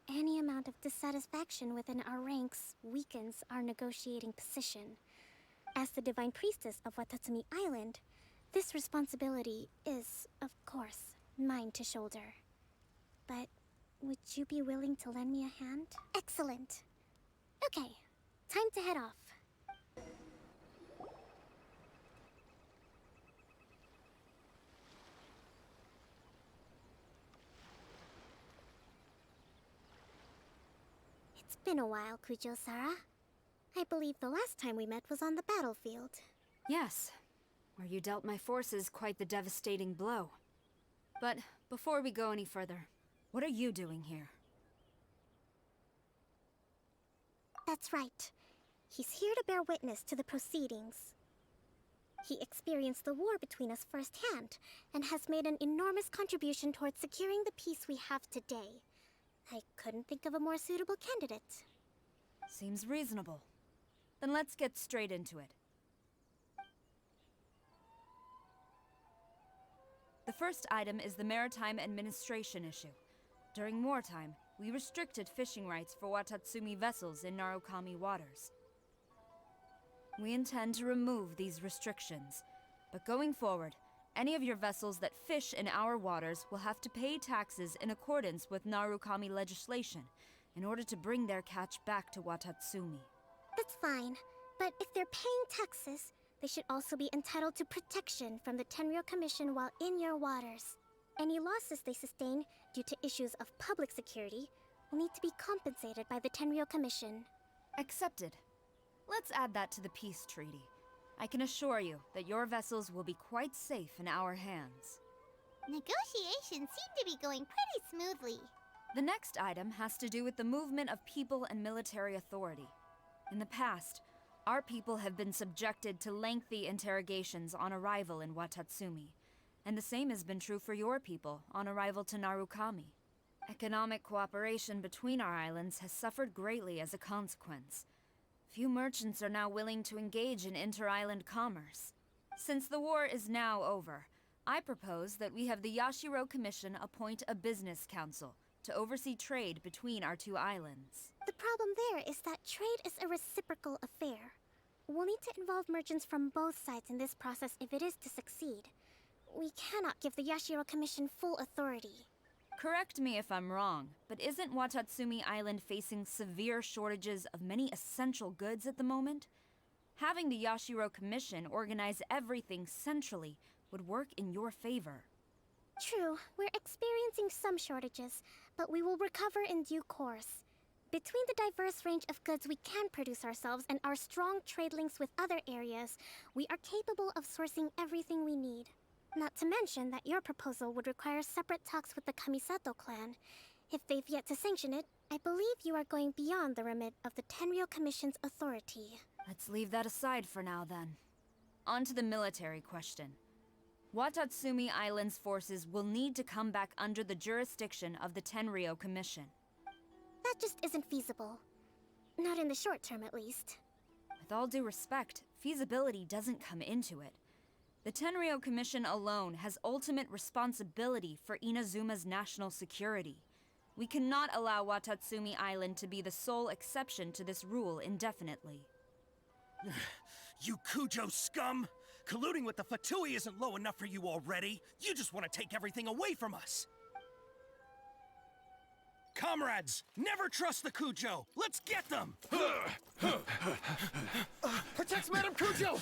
any amount of dissatisfaction within our ranks weakens our negotiating position. As the Divine Priestess of Watatsumi Island, this responsibility is, of course, mine to shoulder. But would you be willing to lend me a hand? Excellent. Okay, time to head off. It's been a while, Kujo-Sara. I believe the last time we met was on the battlefield. Yes, where you dealt my forces quite the devastating blow. But before we go any further, what are you doing here? That's right. He's here to bear witness to the proceedings. He experienced the war between us firsthand, and has made an enormous contribution towards securing the peace we have today. I couldn't think of a more suitable candidate. Seems reasonable. Then let's get straight into it. The first item is the maritime administration issue. During wartime, we restricted fishing rights for watatsumi vessels in Narukami waters. We intend to remove these restrictions, but going forward, any of your vessels that fish in our waters will have to pay taxes in accordance with Narukami legislation in order to bring their catch back to Watatsumi. That's fine, but if they're paying taxes, they should also be entitled to protection from the Tenryou Commission while in your waters. Any losses they sustain due to issues of public security will need to be compensated by the Tenryou Commission. Accepted. Let's add that to the peace treaty. I can assure you that your vessels will be quite safe in our hands. Negotiations seem to be going pretty smoothly. The next item has to do with the movement of people and military authority. In the past, our people have been subjected to lengthy interrogations on arrival in Watatsumi, and the same has been true for your people on arrival to Narukami. Economic cooperation between our islands has suffered greatly as a consequence. Few merchants are now willing to engage in inter-island commerce. Since the war is now over, I propose that we have the Yashiro Commission appoint a business council to oversee trade between our two islands. The problem there is that trade is a reciprocal affair. We'll need to involve merchants from both sides in this process if it is to succeed. We cannot give the Yashiro Commission full authority. Correct me if I'm wrong, but isn't Watatsumi Island facing severe shortages of many essential goods at the moment? Having the Yashiro Commission organize everything centrally would work in your favor. True, we're experiencing some shortages, but we will recover in due course. Between the diverse range of goods we can produce ourselves and our strong trade links with other areas, we are capable of sourcing everything we need. Not to mention that your proposal would require separate talks with the Kamisato clan. If they've yet to sanction it, I believe you are going beyond the remit of the Tenryou Commission's authority. Let's leave that aside for now, then. On to the military question. Watatsumi Island's forces will need to come back under the jurisdiction of the Tenryou Commission. That just isn't feasible. Not in the short term, at least. With all due respect, feasibility doesn't come into it. The Tenryou Commission alone has ultimate responsibility for Inazuma's national security. We cannot allow Watatsumi Island to be the sole exception to this rule indefinitely. You Kujo scum! Colluding with the Fatui isn't low enough for you already. You just want to take everything away from us. Comrades, never trust the Kujo. Let's get them! Protect Madame Kujo!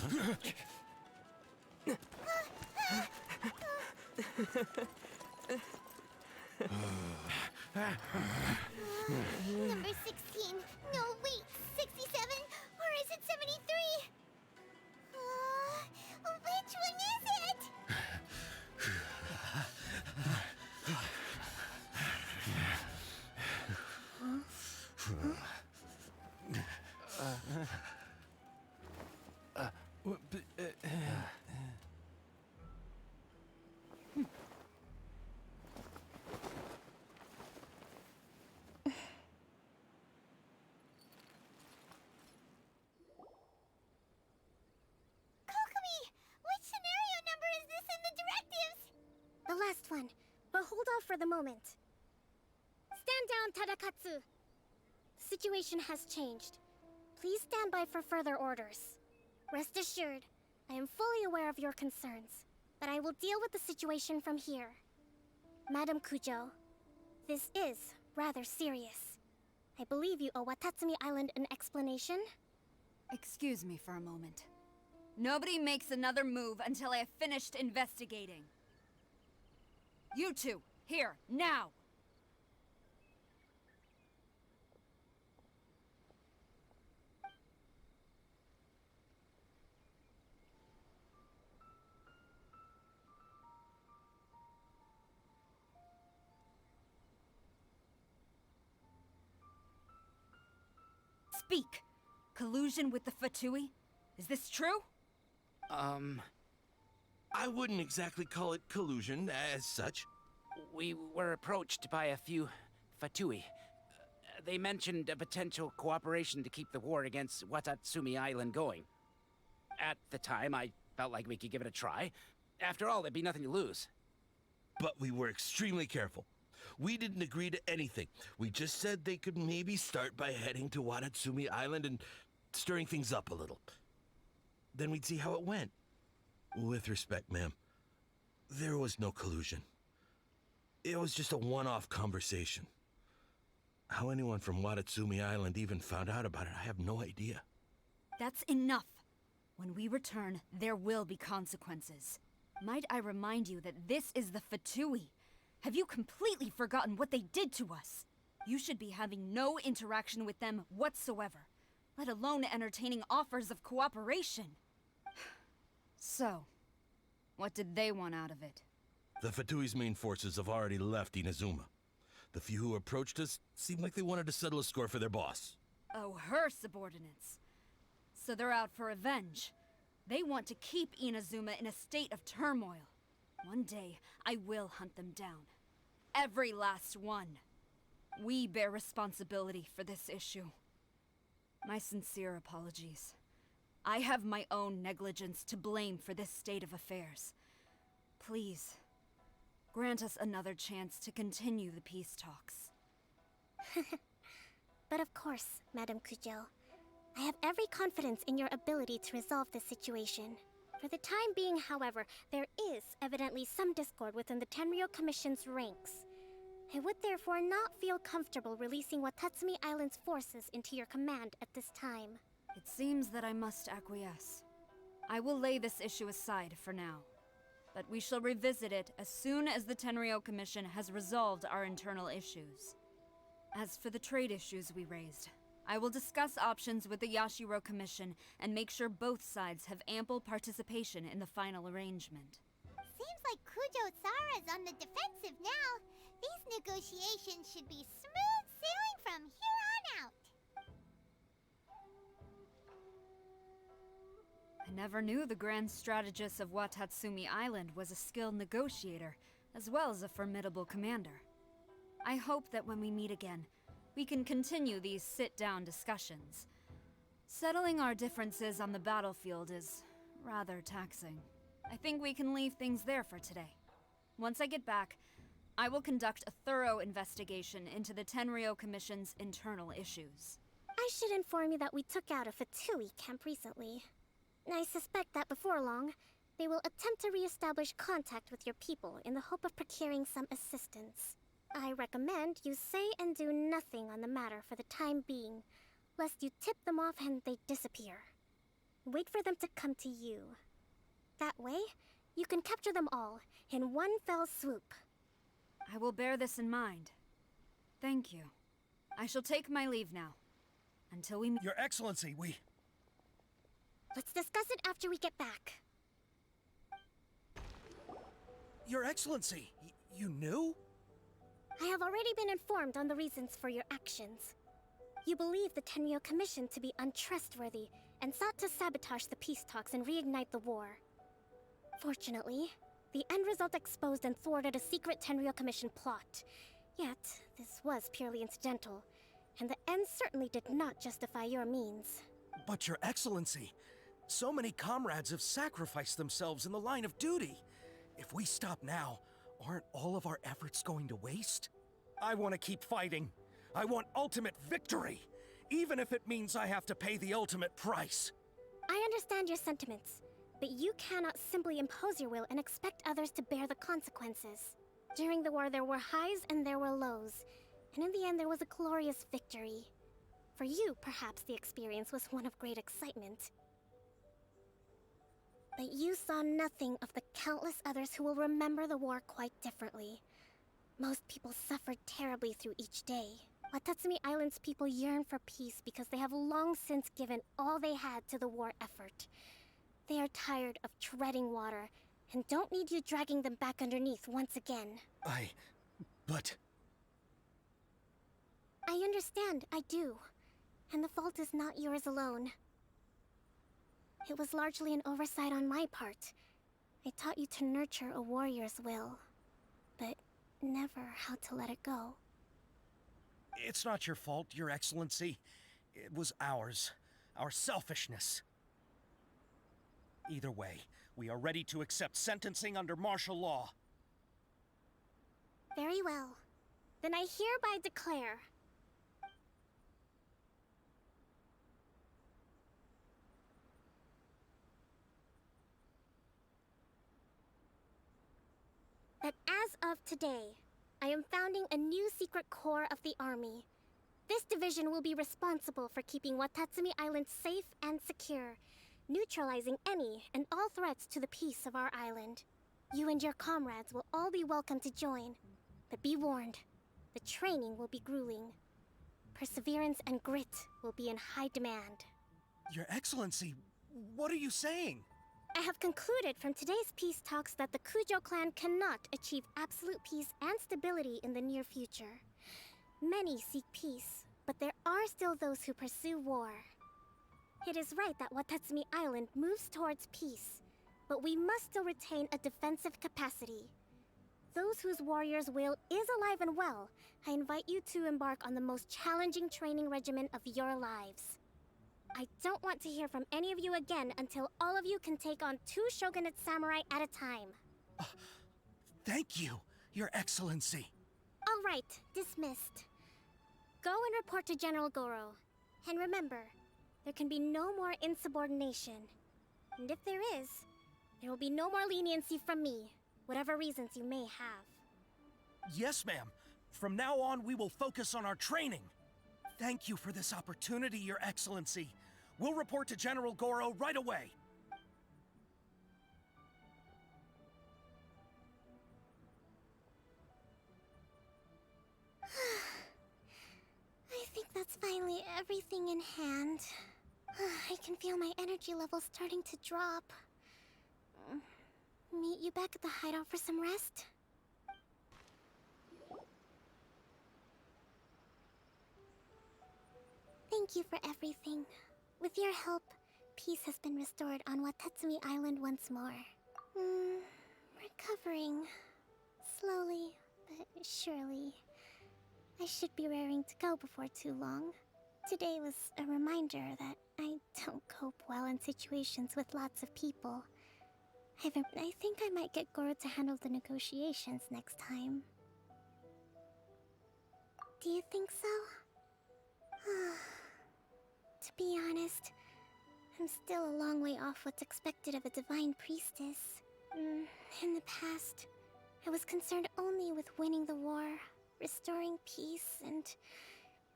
Number 16. No, wait. 67? Or is it 73? Which one is it? The last one, but hold off for the moment. Stand down, Tadakatsu! The situation has changed. Please stand by for further orders. Rest assured, I am fully aware of your concerns, but I will deal with the situation from here. Madam Kujo, this is rather serious. I believe you owe Watatsumi Island an explanation. Excuse me for a moment. Nobody makes another move until I have finished investigating. You two, here, now! Speak! Collusion with the Fatui? Is this true? I wouldn't exactly call it collusion as such. We were approached by a few Fatui. They mentioned a potential cooperation to keep the war against Watatsumi Island going. At the time, I felt like we could give it a try. After all, there'd be nothing to lose. But we were extremely careful. We didn't agree to anything. We just said they could maybe start by heading to Watatsumi Island and stirring things up a little. Then we'd see how it went. With respect, ma'am, there was no collusion. It was just a one-off conversation. How anyone from Watatsumi Island even found out about it, I have no idea. That's enough. When we return, there will be consequences. Might I remind you that this is the Fatui? Have you completely forgotten what they did to us? You should be having no interaction with them whatsoever, let alone entertaining offers of cooperation. So, what did they want out of it? The Fatui's main forces have already left Inazuma. The few who approached us seemed like they wanted to settle a score for their boss. Oh, her subordinates. So they're out for revenge. They want to keep Inazuma in a state of turmoil. One day, I will hunt them down. Every last one. We bear responsibility for this issue. My sincere apologies. I have my own negligence to blame for this state of affairs. Please, grant us another chance to continue the peace talks. But of course, Madame Kujo. I have every confidence in your ability to resolve this situation. For the time being, however, there is evidently some discord within the Tenryou Commission's ranks. I would therefore not feel comfortable releasing Watatsumi Island's forces into your command at this time. It seems that I must acquiesce. I will lay this issue aside for now. But we shall revisit it as soon as the Tenryou Commission has resolved our internal issues. As for the trade issues we raised, I will discuss options with the Yashiro Commission and make sure both sides have ample participation in the final arrangement. Seems like Kujo-sara's on the defensive now. These negotiations should be smooth sailing from here on out. I never knew the grand strategist of Watatsumi Island was a skilled negotiator, as well as a formidable commander. I hope that when we meet again, we can continue these sit-down discussions. Settling our differences on the battlefield is rather taxing. I think we can leave things there for today. Once I get back, I will conduct a thorough investigation into the Tenryou Commission's internal issues. I should inform you that we took out a Fatui camp recently. I suspect that before long, they will attempt to re-establish contact with your people in the hope of procuring some assistance. I recommend you say and do nothing on the matter for the time being, lest you tip them off and they disappear. Wait for them to come to you. That way, you can capture them all in one fell swoop. I will bear this in mind. Thank you. I shall take my leave now. Until we meet. Your Excellency, Let's discuss it after we get back. Your Excellency, you knew? I have already been informed on the reasons for your actions. You believe the Tenryou Commission to be untrustworthy and sought to sabotage the peace talks and reignite the war. Fortunately, the end result exposed and thwarted a secret Tenryou Commission plot. Yet, this was purely incidental, and the end certainly did not justify your means. But Your Excellency, so many comrades have sacrificed themselves in the line of duty. If we stop now, aren't all of our efforts going to waste? I want to keep fighting. I want ultimate victory, even if it means I have to pay the ultimate price. I understand your sentiments, but you cannot simply impose your will and expect others to bear the consequences. During the war, there were highs and there were lows, and in the end, there was a glorious victory. For you, perhaps the experience was one of great excitement. But you saw nothing of the countless others who will remember the war quite differently. Most people suffered terribly through each day. Watatsumi Island's people yearn for peace because they have long since given all they had to the war effort. They are tired of treading water and don't need you dragging them back underneath once again. But... I understand, I do. And the fault is not yours alone. It was largely an oversight on my part. I taught you to nurture a warrior's will, but never how to let it go. It's not your fault, Your Excellency. It was ours. Our selfishness. Either way, we are ready to accept sentencing under martial law. Very well. Then I hereby declare... that as of today, I am founding a new secret corps of the army. This division will be responsible for keeping Watatsumi Island safe and secure, neutralizing any and all threats to the peace of our island. You and your comrades will all be welcome to join, but be warned, the training will be grueling. Perseverance and grit will be in high demand. Your Excellency, what are you saying? I have concluded from today's peace talks that the Kujo clan cannot achieve absolute peace and stability in the near future. Many seek peace, but there are still those who pursue war. It is right that Watatsumi Island moves towards peace, but we must still retain a defensive capacity. Those whose warrior's will is alive and well, I invite you to embark on the most challenging training regimen of your lives. I don't want to hear from any of you again until all of you can take on 2 shogunate samurai at a time. Thank you, Your Excellency. All right, dismissed. Go and report to General Goro. And remember, there can be no more insubordination. And if there is, there will be no more leniency from me, whatever reasons you may have. Yes, ma'am. From now on, we will focus on our training. Thank you for this opportunity, Your Excellency. We'll report to General Goro right away. I think that's finally everything in hand. I can feel my energy levels starting to drop. Meet you back at the hideout for some rest? Thank you for everything. With your help, peace has been restored on Watatsumi Island once more. Recovering. Slowly, but surely. I should be raring to go before too long. Today was a reminder that I don't cope well in situations with lots of people. I think I might get Goro to handle the negotiations next time. Do you think so? To be honest, I'm still a long way off what's expected of a divine priestess. In the past, I was concerned only with winning the war, restoring peace, and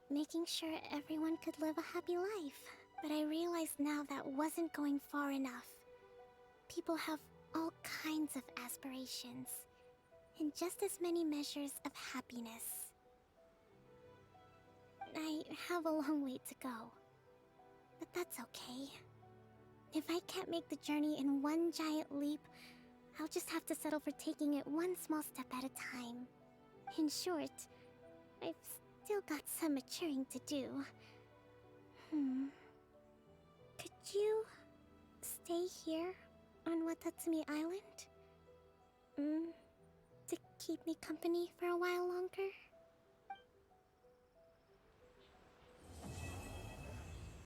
making sure everyone could live a happy life. But I realize now that wasn't going far enough. People have all kinds of aspirations, and just as many measures of happiness. I have a long way to go. But that's okay. If I can't make the journey in one giant leap, I'll just have to settle for taking it one small step at a time. In short, I've still got some maturing to do. Could you stay here on Watatsumi Island? To keep me company for a while longer?